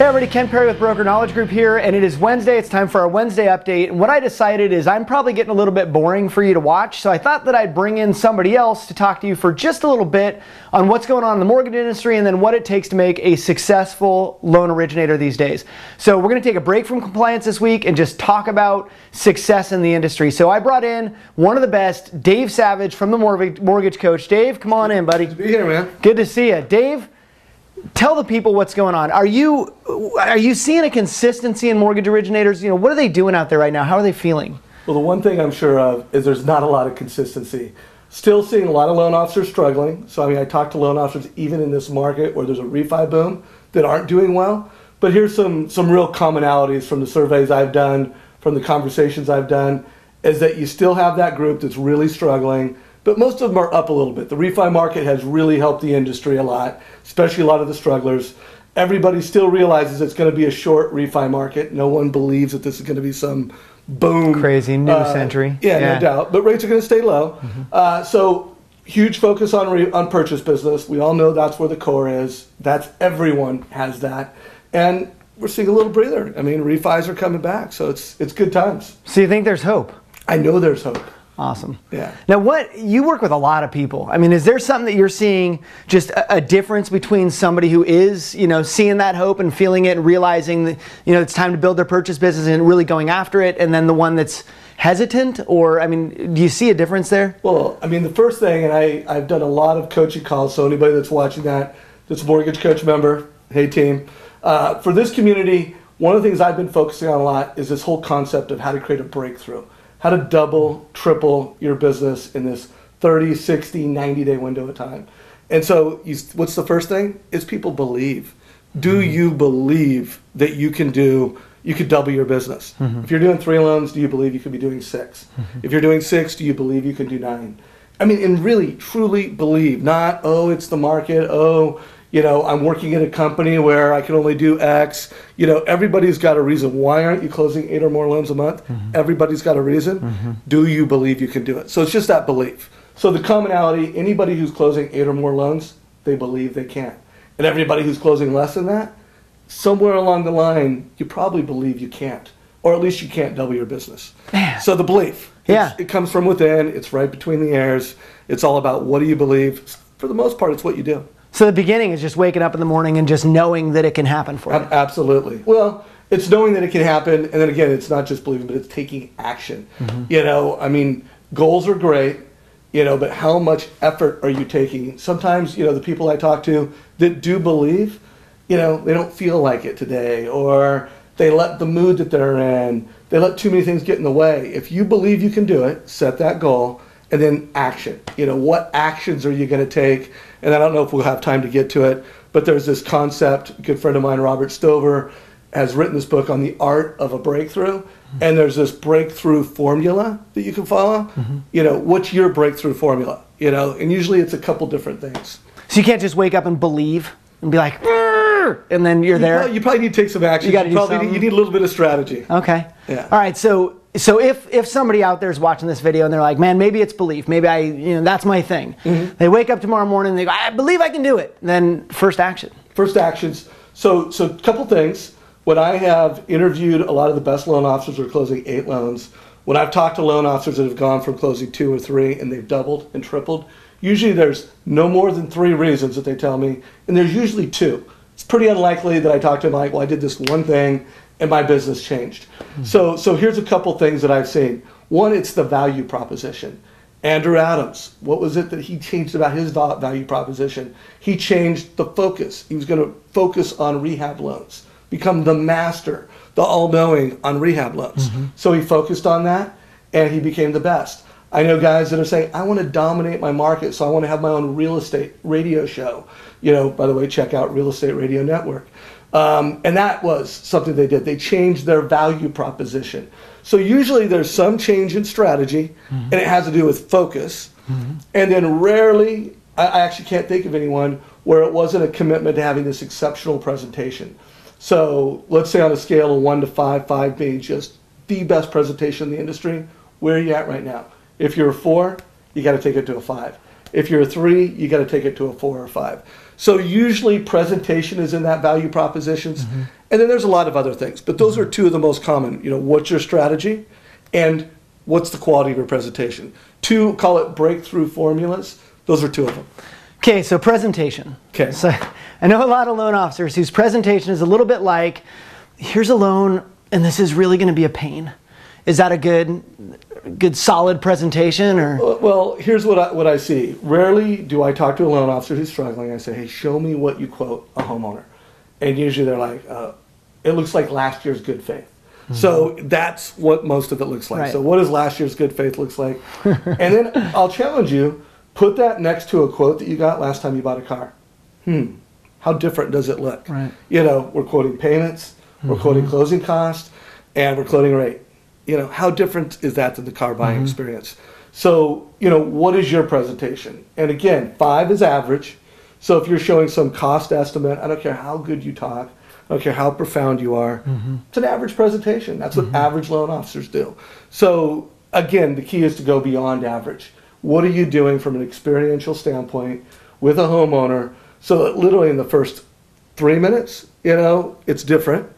Hey everybody, Ken Perry with Broker Knowledge Group here, and it is Wednesday. It's time for our Wednesday update. And what I decided is I'm probably getting a little bit boring for you to watch, so I thought that I'd bring in somebody else to talk to you for just a little bit on what's going on in the mortgage industry and then what it takes to make a successful loan originator these days. So we're going to take a break from compliance this week and just talk about success in the industry. So I brought in one of the best, Dave Savage from the Mortgage Coach. Dave, come on in, buddy. Good to be here, man. Good to see you. Dave, tell the people what's going on. Are you seeing a consistency in mortgage originators? You know, what are they doing out there right now? How are they feeling? Well, the one thing I'm sure of is there's not a lot of consistency. Still seeing a lot of loan officers struggling. So, I mean, I talk to loan officers even in this market where there's a refi boom that aren't doing well. But here's some real commonalities from the surveys I've done, from the conversations I've done, is that you still have that group that's really struggling. But most of them are up a little bit. The refi market has really helped the industry a lot, especially a lot of the strugglers. Everybody still realizes it's going to be a short refi market. No one believes that this is going to be some boom. Crazy new century. Yeah, no doubt. But rates are going to stay low. So huge focus on purchase business. We all know that's where the core is. Everyone has that. And we're seeing a little breather. I mean, refis are coming back, so it's good times. So you think there's hope? I know there's hope. Awesome. Yeah. Now, you work with a lot of people. I mean, is there something that you're seeing, just a difference between somebody who is, you know, seeing that hope and feeling it and realizing that, you know, it's time to build their purchase business and really going after it, and then the one that's hesitant? Or, I mean, do you see a difference there? Well, I mean, the first thing, and I've done a lot of coaching calls, so anybody that's watching that's a Mortgage Coach member, hey team. For this community, one of the things I've been focusing on a lot is this whole concept of how to create a breakthrough. How to double, triple your business in this 30, 60, 90-day window of time. And so what's the first thing? Is people believe. Do you believe that you could double your business? If you're doing 3 loans, do you believe you could be doing 6? If you're doing 6, do you believe you can do 9? I mean, and really, truly believe. Not, oh, it's the market, oh, you know, I'm working at a company where I can only do X. You know, everybody's got a reason. Why aren't you closing 8 or more loans a month? Everybody's got a reason. Do you believe you can do it? So it's just that belief. So the commonality, anybody who's closing 8 or more loans, they believe they can. And everybody who's closing less than that, somewhere along the line, you probably believe you can't. Or at least you can't double your business. Man. So the belief, it comes from within. It's right between the ears. It's all about what do you believe. For the most part, it's what you do. So the beginning is just waking up in the morning and just knowing that it can happen for you. Absolutely. Well, it's knowing that it can happen, and then again, it's not just believing, but it's taking action. You know, I mean, goals are great, you know, but how much effort are you taking? Sometimes, you know, the people I talk to that do believe, you know, they don't feel like it today, or they let the mood that they're in, they let too many things get in the way. If you believe you can do it, set that goal, and then action. You know, what actions are you going to take? And I don't know if we'll have time to get to it, but there's this concept. A good friend of mine, Robert Stover, has written this book on the art of a breakthrough. And there's this breakthrough formula that you can follow. You know, what's your breakthrough formula? You know, and usually it's a couple different things. So you can't just wake up and believe and be like, and then you're there? You probably need to take some action. You need a little bit of strategy. Okay. Yeah. All right. So if somebody out there is watching this video and they're like, man, maybe it's belief. Maybe that's my thing. They wake up tomorrow morning and they go, I believe I can do it. Then first action. First actions. So a couple things. When I have interviewed a lot of the best loan officers who are closing 8 loans, when I've talked to loan officers that have gone from closing 2 or 3 and they've doubled and tripled, usually there's no more than 3 reasons that they tell me, and there's usually 2. It's pretty unlikely that I talk to them like, well, I did this one thing and my business changed. So here's a couple things that I've seen. One, it's the value proposition. Andrew Adams, what was it that he changed about his value proposition? He changed the focus. He was going to focus on rehab loans, become the master, the all-knowing on rehab loans. So he focused on that and he became the best. I know guys that are saying, I want to dominate my market, so I want to have my own real estate radio show. You know, by the way, check out Real Estate Radio Network. And that was something they did. They changed their value proposition. So usually there's some change in strategy, and it has to do with focus. And then rarely, I actually can't think of anyone where it wasn't a commitment to having this exceptional presentation. So let's say on a scale of 1 to 5, 5 being just the best presentation in the industry, where are you at right now? If you're a 4, you got to take it to a 5. If you're a 3, you got to take it to a 4 or 5. So usually presentation is in that value propositions. And then there's a lot of other things, but those are 2 of the most common. What's your strategy and what's the quality of your presentation? 2, call it breakthrough formulas. Those are 2 of them. Okay, so presentation. Okay. So I know a lot of loan officers whose presentation is a little bit like, here's a loan and this is really going to be a pain. Is that a good solid presentation? Or? Well, here's what I see. Rarely do I talk to a loan officer who's struggling. I say, hey, show me what you quote a homeowner. And usually they're like, it looks like last year's good faith. So that's what most of it looks like. Right. So what does last year's good faith looks like? And then I'll challenge you, put that next to a quote that you got last time you bought a car. How different does it look? Right. We're quoting payments, we're quoting closing costs, and we're quoting rate. How different is that than the car buying experience? So, what is your presentation? And again, 5 is average. So if you're showing some cost estimate, I don't care how good you talk, I don't care how profound you are, it's an average presentation. That's what average loan officers do. So again, the key is to go beyond average. What are you doing from an experiential standpoint with a homeowner so that literally in the first 3 minutes, it's different.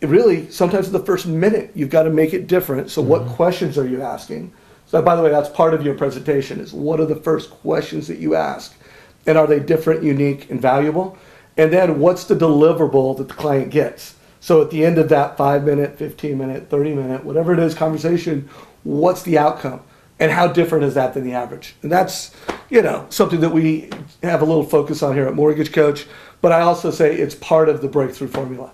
Really, sometimes in the first minute, you've got to make it different. So what questions are you asking? So by the way, that's part of your presentation is what are the first questions that you ask? And are they different, unique, and valuable? And then what's the deliverable that the client gets? So at the end of that 5-minute, 15-minute, 30-minute, whatever it is conversation, what's the outcome? And how different is that than the average? And that's, something that we have a little focus on here at Mortgage Coach. But I also say it's part of the breakthrough formula.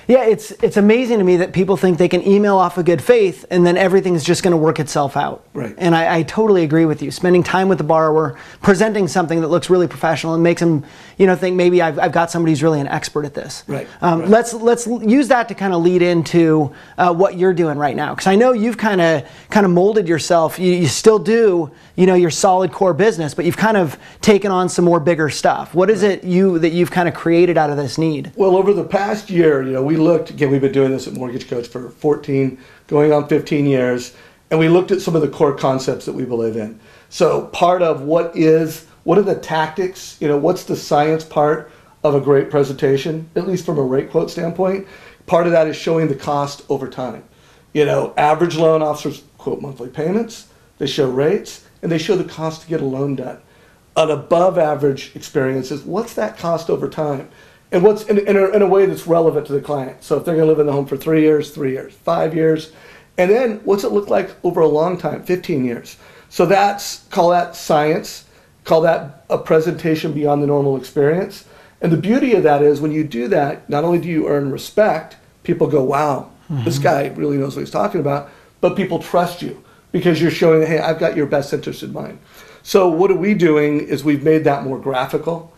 Yeah, it's amazing to me that people think they can email off a good faith and then everything's just going to work itself out. Right. And I totally agree with you. Spending time with the borrower, presenting something that looks really professional and makes them, think maybe I've got somebody who's really an expert at this. Right. Let's use that to kind of lead into what you're doing right now, because I know you've kind of molded yourself. You still do, your solid core business, but you've kind of taken on some more bigger stuff. What is it that you've kind of created out of this need? Well, over the past year, we've been doing this at Mortgage Coach for 14, going on 15 years, and we looked at some of the core concepts that we believe in. So part of what are the tactics, what's the science part of a great presentation, at least from a rate quote standpoint. Part of that is showing the cost over time. Average loan officers quote monthly payments, they show rates, and they show the cost to get a loan done. An above average experience is what's that cost over time? And what's in a way that's relevant to the client. So if they're going to live in the home for 3 years, 5 years, and then what's it look like over a long time, 15 years. So call that science, call that a presentation beyond the normal experience. And the beauty of that is when you do that, not only do you earn respect, people go, wow, this guy really knows what he's talking about, but people trust you because you're showing that, hey, I've got your best interest in mind. So what are we doing is we've made that more graphical.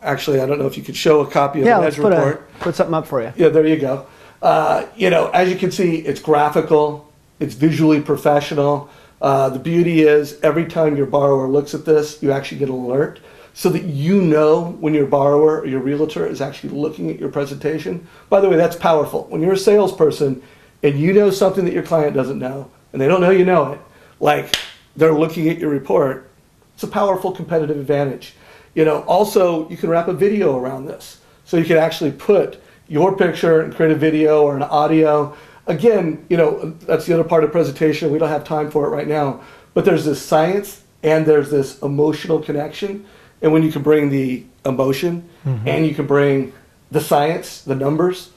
Actually, I don't know if you could show a copy of the Edge report. Put something up for you. Yeah, there you go. As you can see, it's graphical, it's visually professional. The beauty is every time your borrower looks at this, you actually get an alert so that when your borrower or your realtor is actually looking at your presentation. By the way, that's powerful. When you're a salesperson and you know something that your client doesn't know, and they don't know you know it, like they're looking at your report, it's a powerful competitive advantage. Also, you can wrap a video around this. So you can actually put your picture and create a video or an audio. Again, that's the other part of the presentation. We don't have time for it right now. But there's this science and there's this emotional connection. And when you can bring the emotion and you can bring the science, the numbers,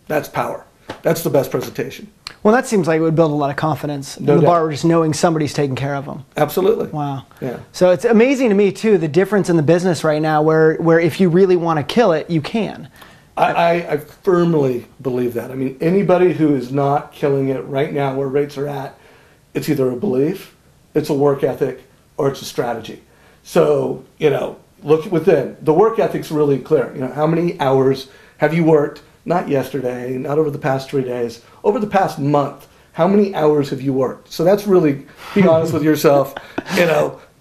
that's power. That's the best presentation. Well, that seems like it would build a lot of confidence in the borrower just knowing somebody's taking care of them. Absolutely. Wow. Yeah. So it's amazing to me, too, the difference in the business right now where if you really want to kill it, you can. I firmly believe that. I mean, anybody who is not killing it right now where rates are at, it's either a belief, it's a work ethic, or it's a strategy. So, look within. The work ethic's really clear. How many hours have you worked? Not yesterday, not over the past 3 days, over the past month. How many hours have you worked? So that's really, be honest with yourself.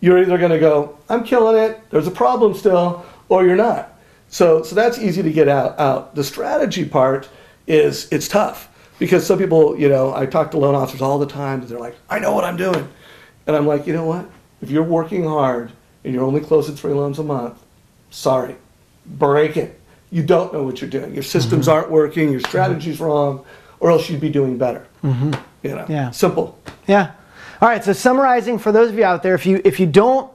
You're either going to go, I'm killing it, there's a problem still, or you're not. So that's easy to get out. The strategy part it's tough because some people, I talk to loan officers all the time, and they're like, I know what I'm doing. And I'm like, you know what? if you're working hard and you're only closing 3 loans a month, sorry, break it. You don't know what you're doing. Your systems aren't working, your strategy's wrong, or else you'd be doing better. You know, Yeah. simple. Yeah. All right. So summarizing for those of you out there, if you don't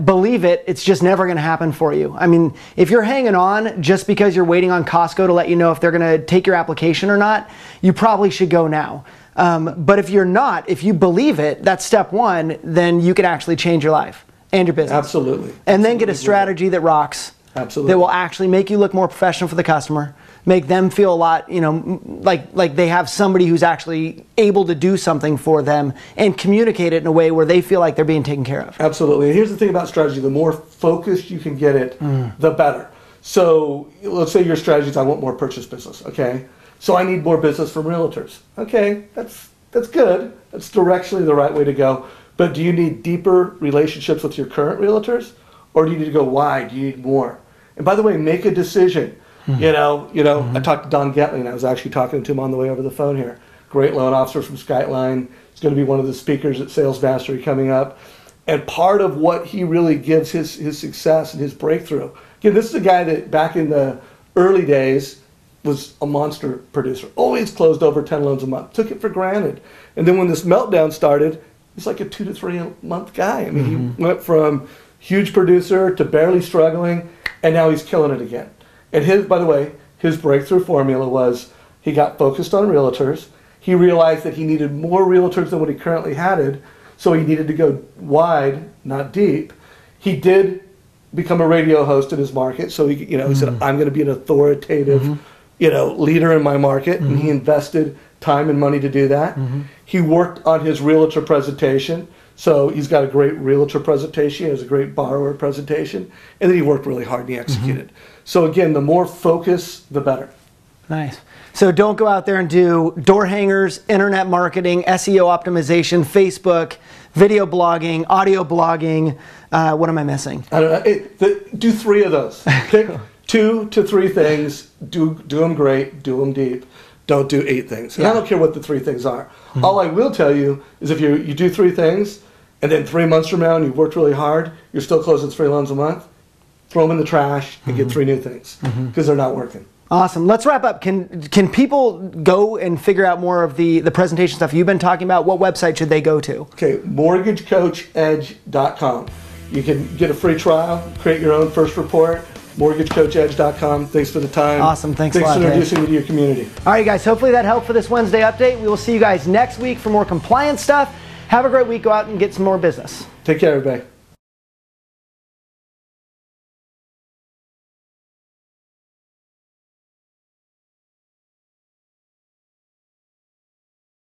believe it, it's just never going to happen for you. I mean, if you're hanging on just because you're waiting on Costco to let you know if they're going to take your application or not, you probably should go now. But if you're not, if you believe it, that's step one, then you can actually change your life and your business. Absolutely. And then get a strategy that rocks. Absolutely. That will actually make you look more professional for the customer, make them feel a lot, you know, like they have somebody who's actually able to do something for them and communicate it in a way where they feel like they're being taken care of. Absolutely. And here's the thing about strategy. The more focused you can get it, the better. So let's say your strategy is I want more purchase business, okay? So I need more business from realtors. Okay, that's good. That's directionally the right way to go. But do you need deeper relationships with your current realtors? Or do you need to go wide? Do you need more? And by the way, make a decision. You know, I talked to Don Getley, and I was actually talking to him on the way over the phone here. Great loan officer from Skyline. He's going to be one of the speakers at Sales Mastery coming up. And part of what he really gives his success and his breakthrough. Again, this is a guy that back in the early days was a monster producer. Always closed over 10 loans a month. Took it for granted. And then when this meltdown started, he's like a 2 to 3 month guy. I mean, he went from huge producer to barely struggling, and now he's killing it again. And by the way, his breakthrough formula was he got focused on realtors. He realized that he needed more realtors than what he currently had, so he needed to go wide, not deep. He did become a radio host in his market, so he said, I'm going to be an authoritative, leader in my market, and he invested time and money to do that. He worked on his realtor presentation. So he's got a great realtor presentation, he has a great borrower presentation, and then he worked really hard and he executed. So again, the more focus, the better. Nice. So don't go out there and do door hangers, internet marketing, SEO optimization, Facebook, video blogging, audio blogging. What am I missing? I don't know. Do 3 of those. Pick 2 to 3 things, do them great, do them deep. Don't do 8 things. And I don't care what the 3 things are. All I will tell you is if you do 3 things, and then 3 months from now and you've worked really hard, you're still closing 3 loans a month, throw them in the trash and get 3 new things because they're not working. Awesome. Let's wrap up. Can people go and figure out more of the presentation stuff you've been talking about? What website should they go to? Okay, mortgagecoachedge.com. You can get a free trial, create your own first report. MortgageCoachEdge.com. Thanks for the time. Awesome. Thanks a lot, for introducing me to your community. All right, guys. Hopefully that helped for this Wednesday update. We will see you guys next week for more compliance stuff. Have a great week. Go out and get some more business. Take care, everybody.